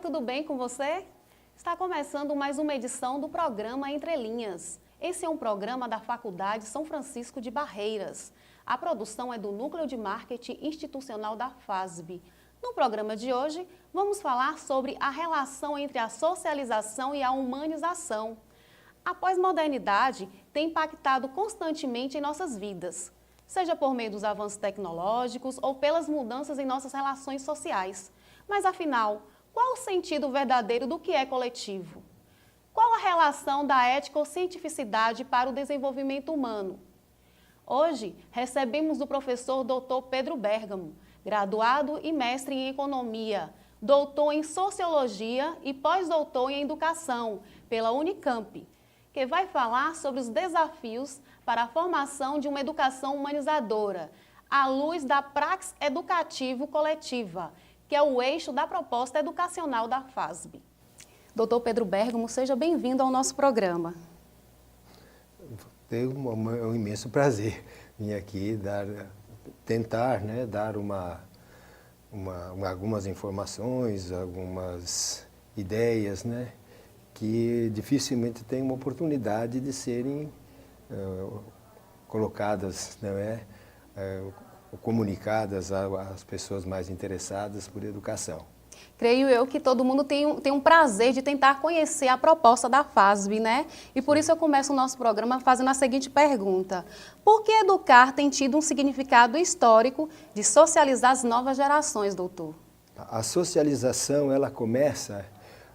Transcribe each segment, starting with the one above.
tudo bem com você? Está começando mais uma edição do programa Entre Linhas. Esse é um programa da Faculdade São Francisco de Barreiras. A produção é do Núcleo de Marketing Institucional da FASB. No programa de hoje, vamos falar sobre a relação entre a socialização e a humanização. A pós-modernidade tem impactado constantemente em nossas vidas, seja por meio dos avanços tecnológicos ou pelas mudanças em nossas relações sociais. Mas, afinal, qual o sentido verdadeiro do que é coletivo? Qual a relação da ética ou cientificidade para o desenvolvimento humano? Hoje, recebemos o professor Dr. Pedro Bergamo, graduado e mestre em Economia, doutor em Sociologia e pós-doutor em Educação pela Unicamp, que vai falar sobre os desafios para a formação de uma educação humanizadora, à luz da praxis educativo coletiva, que é o eixo da proposta educacional da FASB. Doutor Pedro Bergamo, seja bem-vindo ao nosso programa. Tenho um imenso prazer vir aqui tentar dar algumas informações, algumas ideias, que dificilmente têm uma oportunidade de serem colocadas, comunicadas às pessoas mais interessadas por educação. Creio eu que todo mundo tem um prazer de tentar conhecer a proposta da FASB, né? E por isso eu começo o nosso programa fazendo a seguinte pergunta: por que educar tem tido um significado histórico de socializar as novas gerações, doutor? A socialização, ela começa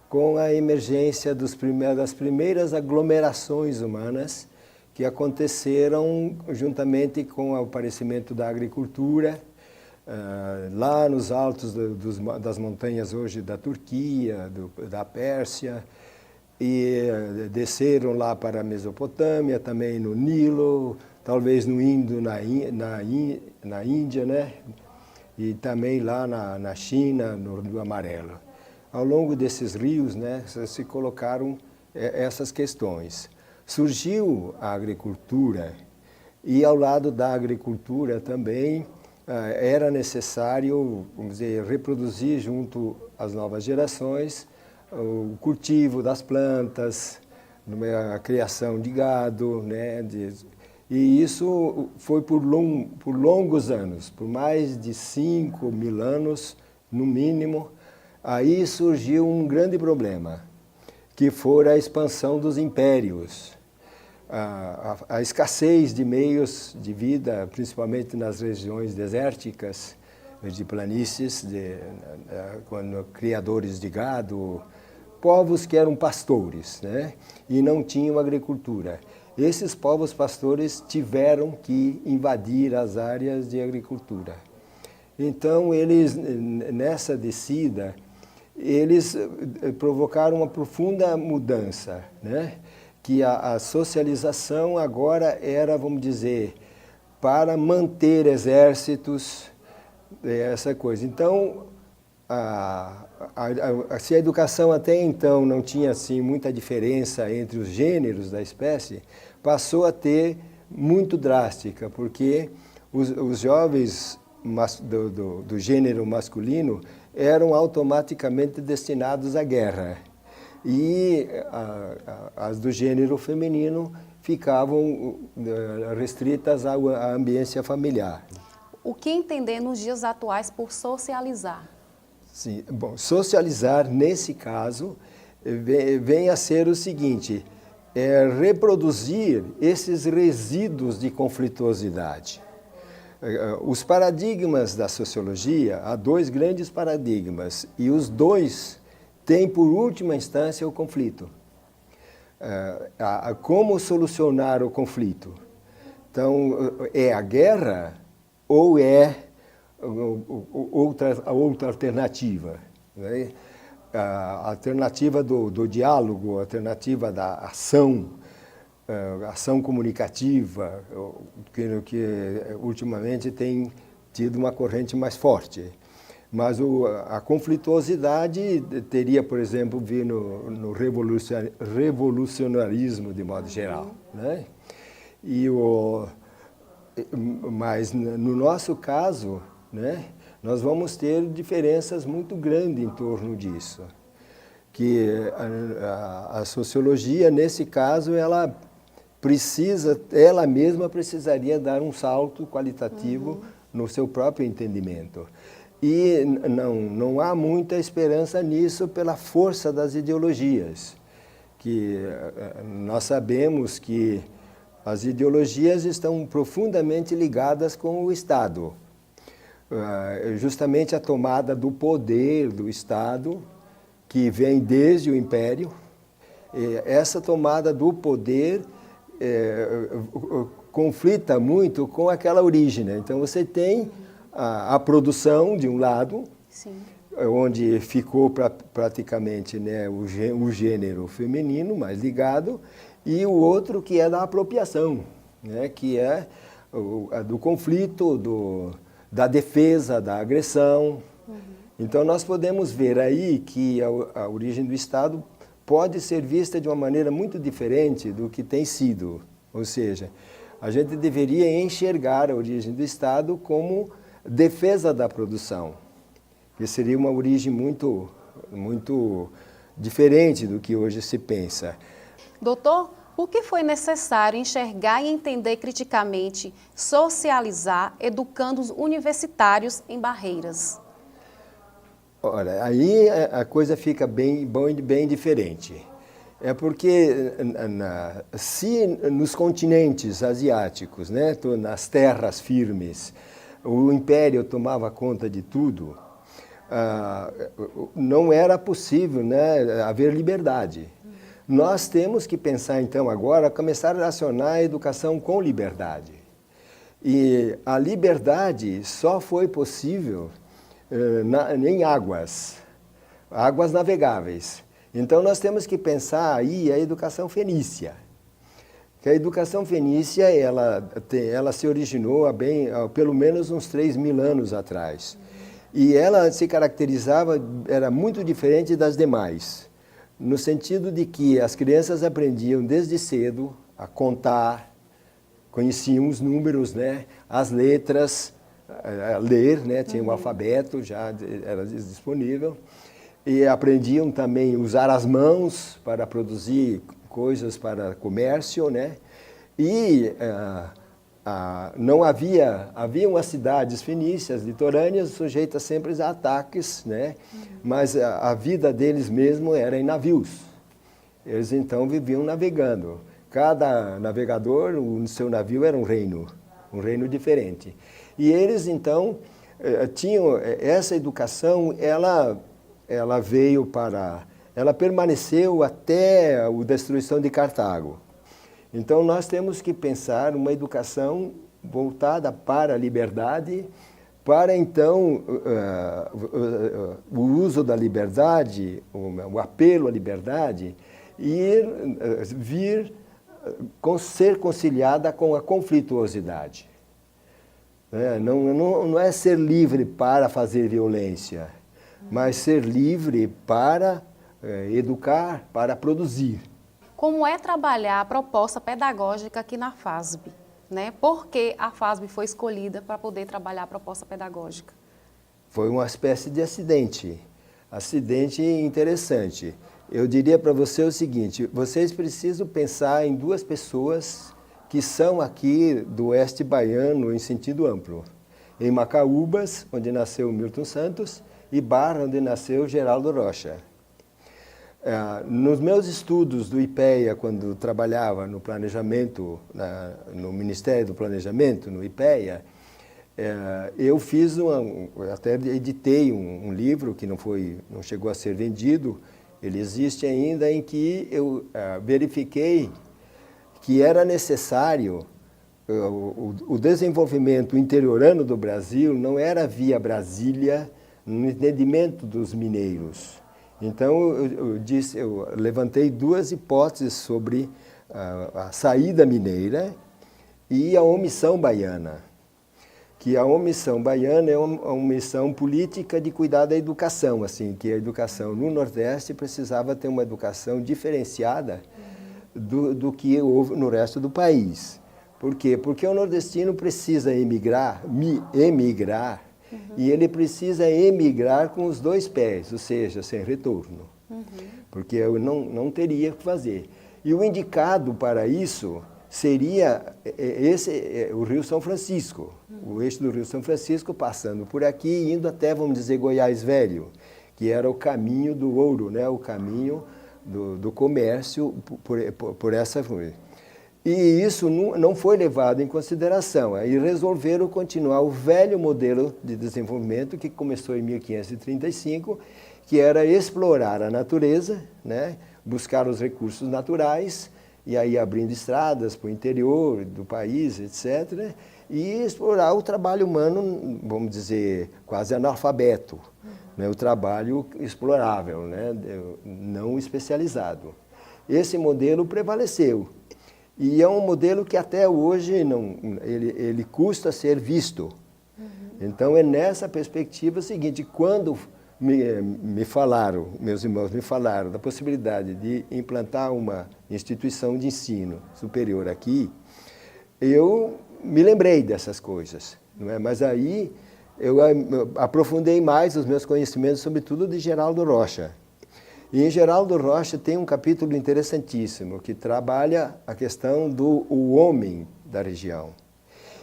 com a emergência das primeiras aglomerações humanas que aconteceram juntamente com o aparecimento da agricultura, lá nos altos das montanhas hoje da Turquia, da Pérsia, e desceram lá para a Mesopotâmia, também no Nilo, talvez no Indo, na Índia, e também lá na China, no Rio Amarelo. Ao longo desses rios, se colocaram essas questões. Surgiu a agricultura e ao lado da agricultura também era necessário, vamos dizer, reproduzir junto às novas gerações o cultivo das plantas, a criação de gado, e isso foi por longos anos, por mais de 5.000 anos, no mínimo. Aí surgiu um grande problema, que foi a expansão dos impérios. A escassez de meios de vida, principalmente nas regiões desérticas, de planícies, criadores de gado, povos que eram pastores, e não tinham agricultura. Esses povos pastores tiveram que invadir as áreas de agricultura. Então, eles, nessa descida, eles provocaram uma profunda mudança, que a socialização agora era, vamos dizer, para manter exércitos, essa coisa. Então, se a educação até então não tinha assim, muita diferença entre os gêneros da espécie, passou a ter muito drástica, porque os jovens do gênero masculino eram automaticamente destinados à guerra. E as do gênero feminino ficavam restritas à ambiência familiar. O que entender nos dias atuais por socializar? Sim, bom, socializar, nesse caso, vem a ser o seguinte: reproduzir esses resíduos de conflituosidade. Os paradigmas da sociologia, há dois grandes paradigmas, e os dois têm, por última instância, o conflito. Como solucionar o conflito? Então, é a guerra ou é a outra alternativa? A alternativa do diálogo, a alternativa da ação comunicativa, que ultimamente tem tido uma corrente mais forte. Mas a conflituosidade teria, por exemplo, vindo no revolucionarismo de modo geral. Mas no nosso caso, nós vamos ter diferenças muito grandes em torno disso. que a sociologia, nesse caso, ela mesma precisaria dar um salto qualitativo no seu próprio entendimento. E não há muita esperança nisso pela força das ideologias, que nós sabemos que as ideologias estão profundamente ligadas com o Estado. Justamente a tomada do poder do Estado, que vem desde o Império, essa tomada do poder conflita muito com aquela origem, né? Então você tem a produção de um lado, Sim. onde ficou praticamente, né, o gênero feminino mais ligado, e o outro que é da apropriação, né, que é do conflito, da defesa, da agressão. Então nós podemos ver aí que a origem do Estado pode ser vista de uma maneira muito diferente do que tem sido. Ou seja, a gente deveria enxergar a origem do Estado como defesa da produção, que seria uma origem muito, muito diferente do que hoje se pensa. Doutor, por que foi necessário enxergar e entender criticamente, socializar, educando os universitários em Barreiras? Olha, aí a coisa fica bem diferente. É porque se nos continentes asiáticos, né, nas terras firmes, o Império tomava conta de tudo, não era possível, né, haver liberdade. Nós temos que pensar, então, agora, começar a relacionar a educação com liberdade. E a liberdade só foi possível em águas navegáveis. Então, nós temos que pensar aí a educação fenícia. Que a educação fenícia, ela se originou há pelo menos uns 3.000 anos atrás. E ela se caracterizava, era muito diferente das demais, no sentido de que as crianças aprendiam desde cedo a contar, conheciam os números, né, as letras, a ler, né, tinha o alfabeto, já era disponível, e aprendiam também a usar as mãos para produzir coisas para comércio, né, e não haviam as cidades fenícias, litorâneas, sujeitas sempre a ataques, né? Mas a vida deles mesmo era em navios. Eles então viviam navegando. Cada navegador, o seu navio era um reino diferente. E eles então tinham essa educação, ela permaneceu até a destruição de Cartago. Então, nós temos que pensar uma educação voltada para a liberdade, para, então, o uso da liberdade, o apelo à liberdade, ser conciliada com a conflituosidade. Não é ser livre para fazer violência, mas ser livre para educar, para produzir. Como é trabalhar a proposta pedagógica aqui na FASB? Né? Por que a FASB foi escolhida para poder trabalhar a proposta pedagógica? Foi uma espécie de acidente interessante. Eu diria para você o seguinte, vocês precisam pensar em duas pessoas que são aqui do oeste baiano em sentido amplo. Em Macaúbas, onde nasceu Milton Santos, e Barra, onde nasceu Geraldo Rocha. Nos meus estudos do IPEA, quando trabalhava no planejamento, no Ministério do Planejamento, no IPEA, eu até editei um livro que não chegou a ser vendido, ele existe ainda, em que eu verifiquei que era necessário o desenvolvimento interiorano do Brasil, não era via Brasília no entendimento dos mineiros. Então, eu levantei duas hipóteses sobre a saída mineira e a omissão baiana. Que a omissão baiana é uma omissão política de cuidar da educação, assim, que a educação no Nordeste precisava ter uma educação diferenciada do que houve no resto do país. Por quê? Porque o nordestino precisa emigrar, e ele precisa emigrar com os dois pés, ou seja, sem retorno. porque eu não teria que fazer. E o indicado para isso seria o Rio São Francisco, o eixo do Rio São Francisco, passando por aqui e indo até, vamos dizer, Goiás Velho, que era o caminho do ouro, né? O caminho do comércio por essa rua. E isso não foi levado em consideração. Aí resolveram continuar o velho modelo de desenvolvimento que começou em 1535, que era explorar a natureza, né? Buscar os recursos naturais, e aí abrindo estradas para o interior do país, etc., e explorar o trabalho humano, vamos dizer, quase analfabeto, né? O trabalho explorável, né? Não especializado. Esse modelo prevaleceu. E é um modelo que até hoje ele custa ser visto. Então é nessa perspectiva seguinte, quando me falaram, meus irmãos me falaram da possibilidade de implantar uma instituição de ensino superior aqui, eu me lembrei dessas coisas, não é? Mas aí eu aprofundei mais os meus conhecimentos, sobretudo de Geraldo Rocha. E em Geraldo Rocha tem um capítulo interessantíssimo que trabalha a questão do homem da região.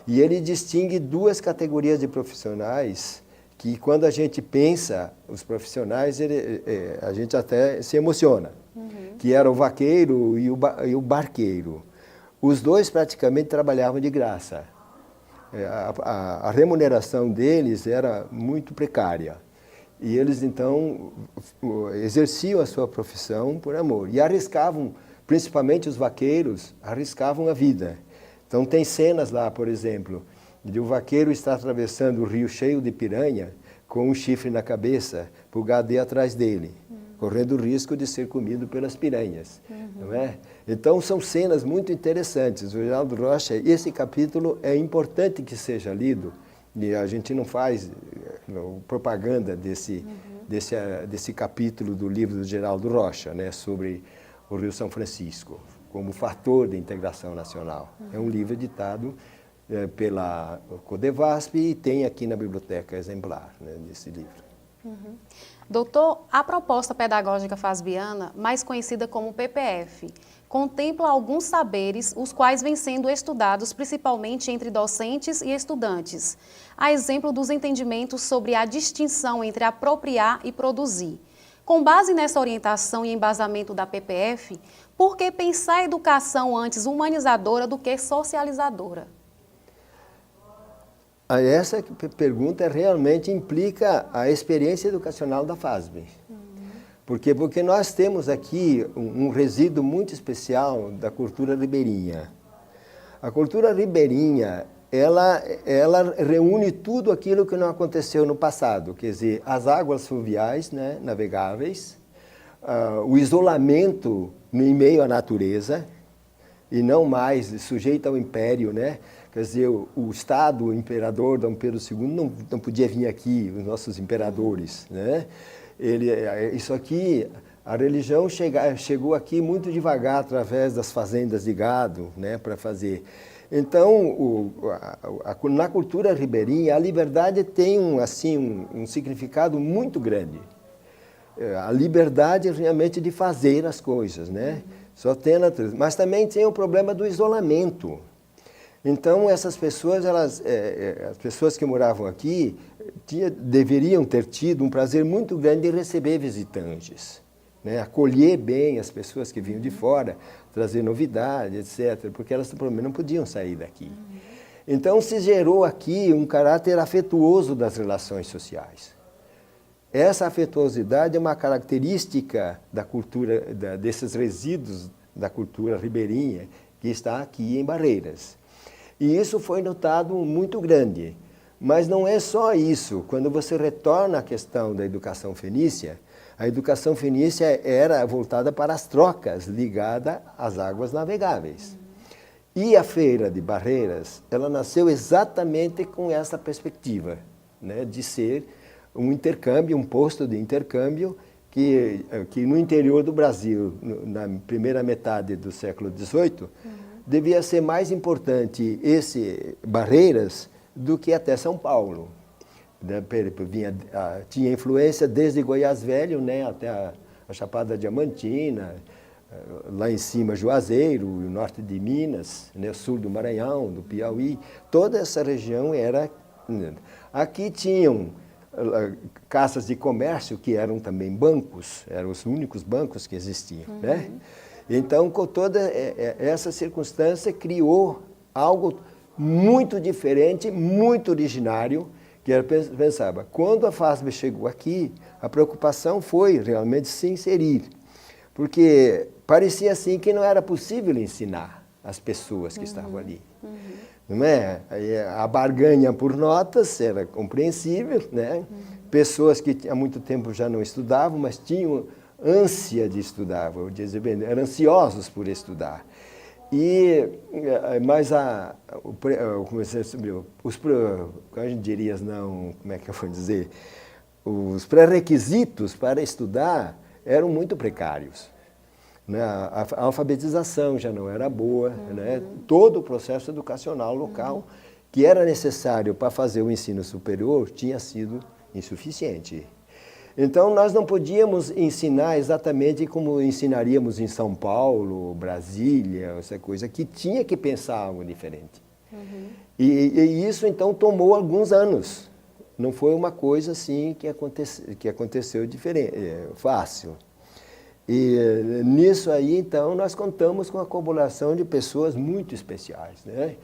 E ele distingue duas categorias de profissionais que, quando a gente pensa os profissionais, a gente até se emociona, que era o vaqueiro e o barqueiro. Os dois praticamente trabalhavam de graça. A remuneração deles era muito precária. E eles, então, exerciam a sua profissão por amor. E arriscavam, principalmente os vaqueiros, arriscavam a vida. Então, tem cenas lá, por exemplo, de um vaqueiro estar atravessando o rio cheio de piranha, com um chifre na cabeça, para o gado ir atrás dele, correndo o risco de ser comido pelas piranhas. Não é? Então, são cenas muito interessantes. O Geraldo Rocha, esse capítulo é importante que seja lido, e a gente não faz propaganda desse capítulo do livro do Geraldo Rocha, né, sobre o Rio São Francisco, como fator de integração nacional. É um livro editado pela Codevasp e tem aqui na biblioteca exemplar, né, desse livro. Doutor, a proposta pedagógica fasbiana, mais conhecida como PPF, contempla alguns saberes, os quais vêm sendo estudados principalmente entre docentes e estudantes, a exemplo dos entendimentos sobre a distinção entre apropriar e produzir. Com base nessa orientação e embasamento da PPF, por que pensar a educação antes humanizadora do que socializadora? Essa pergunta realmente implica a experiência educacional da FASB. Porque nós temos aqui um resíduo muito especial da cultura ribeirinha. A cultura ribeirinha, ela reúne tudo aquilo que não aconteceu no passado, quer dizer, as águas fluviais, né, navegáveis, o isolamento em meio à natureza, e não mais sujeito ao império, né? Quer dizer, o Estado, o imperador Dom Pedro II não podia vir aqui, os nossos imperadores, né? Isso aqui, a religião chegou aqui muito devagar através das fazendas de gado, né, para fazer. Então, na cultura ribeirinha, a liberdade tem um significado muito grande. A liberdade realmente de fazer as coisas, né? Só tem a natureza. Mas também tem o problema do isolamento. Então, essas pessoas, as pessoas que moravam aqui, deveriam ter tido um prazer muito grande de receber visitantes, né? Acolher bem as pessoas que vinham de fora, trazer novidades, etc., porque elas, pelo menos, não podiam sair daqui. Então, se gerou aqui um caráter afetuoso das relações sociais. Essa afetuosidade é uma característica da cultura, desses resíduos da cultura ribeirinha, que está aqui em Barreiras. E isso foi notado muito grande. Mas não é só isso. Quando você retorna à questão da educação fenícia, a educação fenícia era voltada para as trocas, ligada às águas navegáveis. E a feira de Barreiras, ela nasceu exatamente com essa perspectiva, né, de ser um intercâmbio, um posto de intercâmbio que no interior do Brasil, na primeira metade do século XVIII, devia ser mais importante esse Barreiras do que até São Paulo. Tinha influência desde Goiás Velho, né, a Chapada Diamantina, lá em cima Juazeiro, o norte de Minas, né, o sul do Maranhão, do Piauí, toda essa região era... Aqui tinham caças de comércio que eram também bancos, eram os únicos bancos que existiam, né? Então, com toda essa circunstância, criou algo muito diferente, muito originário, que era, pensava, quando a FASB chegou aqui, a preocupação foi realmente se inserir, porque parecia assim que não era possível ensinar as pessoas que estavam ali. Não é? A barganha por notas era compreensível, né? Pessoas que há muito tempo já não estudavam, mas tinham ânsia de estudar, vou dizer bem, eram ansiosos por estudar. Mas a gente diria, não, como é que eu vou dizer? Os pré-requisitos para estudar eram muito precários. Né? A alfabetização já não era boa, né? Todo o processo educacional local que era necessário para fazer o ensino superior tinha sido insuficiente. Então, nós não podíamos ensinar exatamente como ensinaríamos em São Paulo, Brasília, essa coisa, que tinha que pensar algo diferente. E isso, então, tomou alguns anos. Não foi uma coisa assim que aconteceu fácil. E nisso aí, então, nós contamos com a colaboração de pessoas muito especiais, né?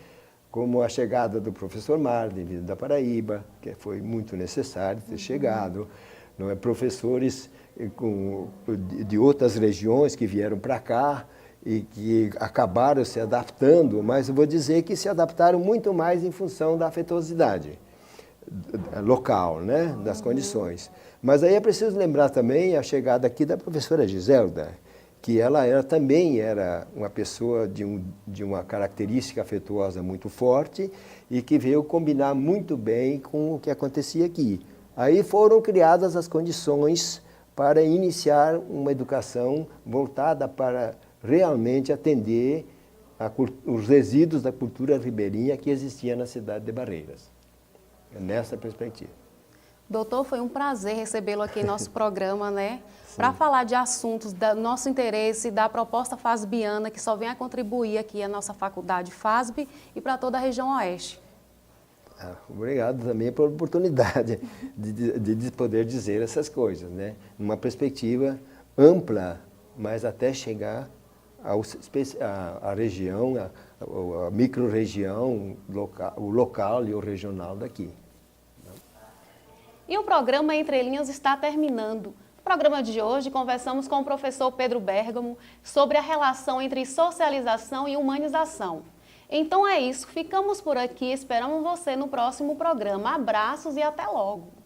Como a chegada do professor Marden, vindo da Paraíba, que foi muito necessário ter chegado, não é? Professores de outras regiões que vieram para cá e que acabaram se adaptando, mas eu vou dizer que se adaptaram muito mais em função da afetuosidade local, né? Das condições. Mas aí é preciso lembrar também a chegada aqui da professora Giselda, que ela também era uma pessoa de uma característica afetuosa muito forte e que veio combinar muito bem com o que acontecia aqui. Aí foram criadas as condições para iniciar uma educação voltada para realmente atender os resíduos da cultura ribeirinha que existia na cidade de Barreiras. É nessa perspectiva. Doutor, foi um prazer recebê-lo aqui em nosso programa, né? Para falar de assuntos do nosso interesse, da proposta fasbiana, que só vem a contribuir aqui à nossa faculdade FASB e para toda a região oeste. Obrigado também pela oportunidade de poder dizer essas coisas, né? Numa perspectiva ampla, mas até chegar à região, a micro-região, o local e o regional daqui. E o programa Entre Linhas está terminando. No programa de hoje, conversamos com o professor Pedro Bergamo sobre a relação entre socialização e humanização. Então é isso, ficamos por aqui, esperamos você no próximo programa. Abraços e até logo!